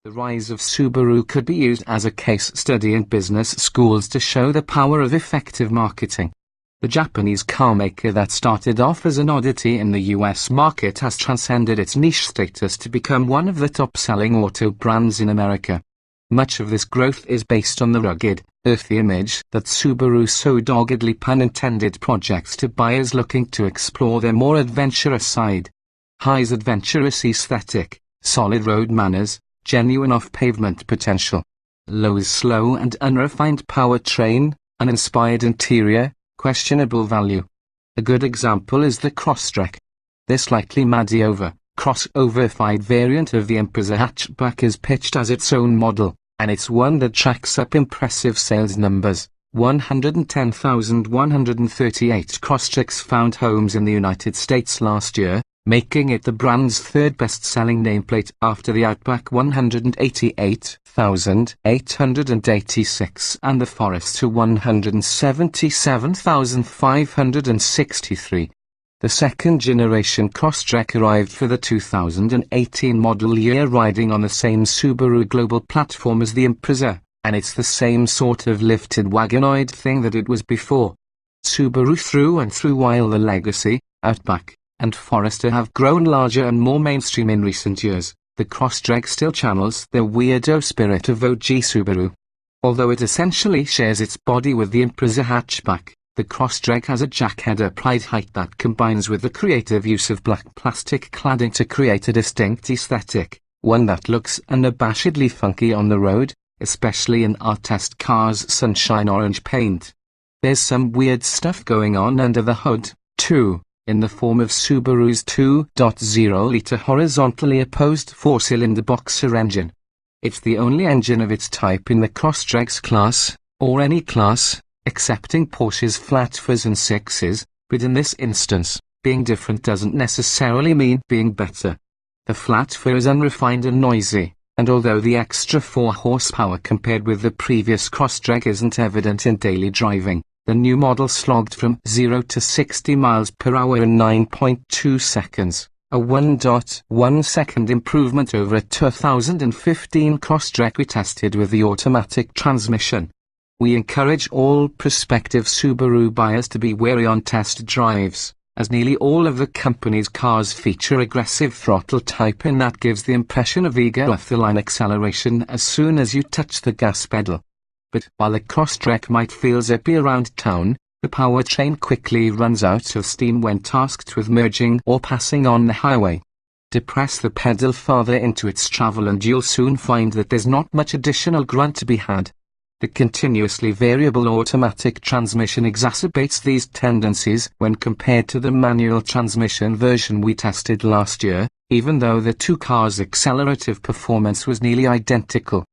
The rise of Subaru could be used as a case study in business schools to show the power of effective marketing. The Japanese carmaker that started off as an oddity in the US market has transcended its niche status to become one of the top-selling auto brands in America. Much of this growth is based on the rugged, earthy image that Subaru so doggedly pun intended projects to buyers looking to explore their more adventurous side. High's adventurous aesthetic, solid road manners, genuine off-pavement potential. Low's slow and unrefined powertrain, uninspired interior, questionable value. A good example is the Crosstrek. This slightly crossover-fied variant of the Impreza hatchback is pitched as its own model, and it's one that tracks up impressive sales numbers. 110,138 Crosstreks found homes in the United States last year, making it the brand's third best-selling nameplate after the Outback 188,886 and the Forester 177,563. The second-generation Crosstrek arrived for the 2018 model year riding on the same Subaru global platform as the Impreza, and it's the same sort of lifted wagonoid thing that it was before. Subaru through and through. While the Legacy, Outback, and Forester have grown larger and more mainstream in recent years, the Crosstrek still channels the weirdo spirit of OG Subaru. Although it essentially shares its body with the Impreza hatchback, the Crosstrek has a jackhead upright height that combines with the creative use of black plastic cladding to create a distinct aesthetic, one that looks unabashedly funky on the road, especially in our test car's sunshine orange paint. There's some weird stuff going on under the hood, too, in the form of Subaru's 2.0-liter horizontally opposed four-cylinder boxer engine. It's the only engine of its type in the Crosstrek's class, or any class, excepting Porsche's flat fours and sixes, but in this instance, being different doesn't necessarily mean being better. The flat four is unrefined and noisy, and although the extra 4 horsepower compared with the previous Crosstrek isn't evident in daily driving, the new model slogged from 0 to 60 miles per hour in 9.2 seconds, a 1.1 second improvement over a 2015 Crosstrek we tested with the automatic transmission. We encourage all prospective Subaru buyers to be wary on test drives, as nearly all of the company's cars feature aggressive throttle typing that gives the impression of eager off-the-line acceleration as soon as you touch the gas pedal. But while the Crosstrek might feel zippy around town, the powertrain quickly runs out of steam when tasked with merging or passing on the highway. Depress the pedal farther into its travel and you'll soon find that there's not much additional grunt to be had. The continuously variable automatic transmission exacerbates these tendencies when compared to the manual transmission version we tested last year, even though the two cars' accelerative performance was nearly identical.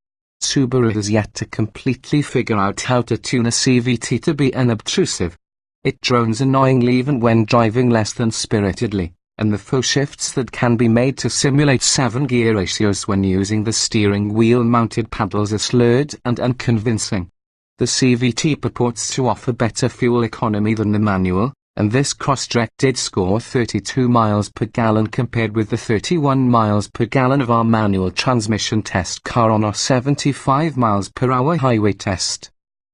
Subaru has yet to completely figure out how to tune a CVT to be unobtrusive. It drones annoyingly even when driving less than spiritedly, and the faux shifts that can be made to simulate 7-gear ratios when using the steering wheel-mounted paddles are slurred and unconvincing. The CVT purports to offer better fuel economy than the manual, and this Crosstrek did score 32 miles per gallon compared with the 31 miles per gallon of our manual transmission test car on our 75 miles per hour highway test.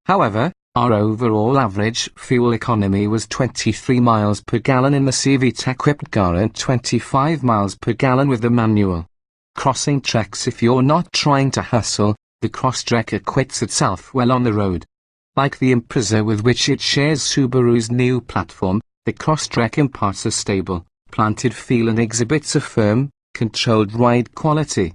However, our overall average fuel economy was 23 miles per gallon in the CVT-equipped car and 25 miles per gallon with the manual. Crossing treks. If you're not trying to hustle, the Crosstrek acquits itself well on the road. Like the Impreza with which it shares Subaru's new platform, the Crosstrek imparts a stable, planted feel and exhibits a firm, controlled ride quality.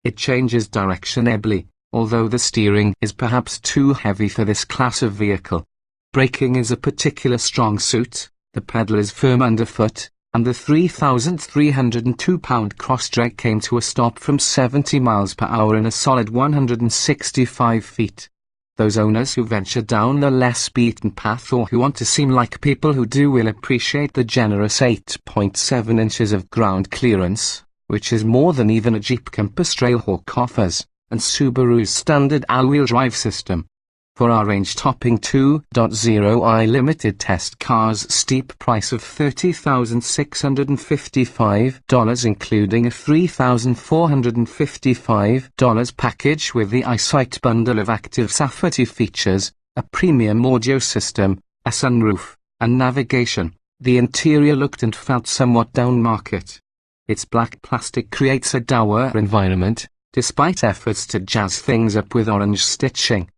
It changes direction ably, although the steering is perhaps too heavy for this class of vehicle. Braking is a particular strong suit, the pedal is firm underfoot, and the 3,302-pound Crosstrek came to a stop from 70 miles per hour in a solid 165 feet. Those owners who venture down the less beaten path or who want to seem like people who do will appreciate the generous 8.7 inches of ground clearance, which is more than even a Jeep Compass Trailhawk offers, and Subaru's standard all-wheel drive system. For our range-topping 2.0i limited test car's steep price of $30,655, including a $3,455 package with the EyeSight bundle of active safety features, a premium audio system, a sunroof, and navigation, the interior looked and felt somewhat down-market. Its black plastic creates a dour environment, despite efforts to jazz things up with orange stitching.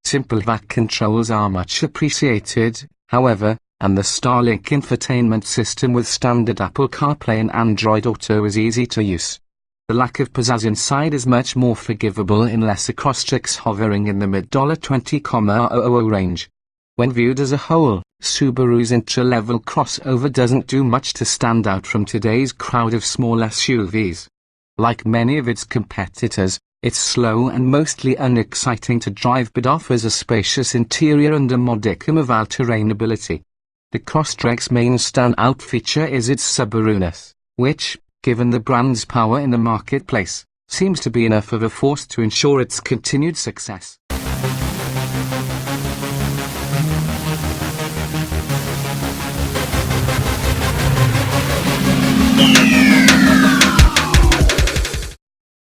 Simple VAC controls are much appreciated, however, and the Starlink infotainment system with standard Apple CarPlay and Android Auto is easy to use. The lack of pizzazz inside is much more forgivable unless a Crosstrek's hovering in the mid-$20,000 range. When viewed as a whole, Subaru's entry-level crossover doesn't do much to stand out from today's crowd of small SUVs. Like many of its competitors, it's slow and mostly unexciting to drive but offers a spacious interior and a modicum of all-terrain ability. The Crosstrek's main standout feature is its Subaru-ness, which, given the brand's power in the marketplace, seems to be enough of a force to ensure its continued success.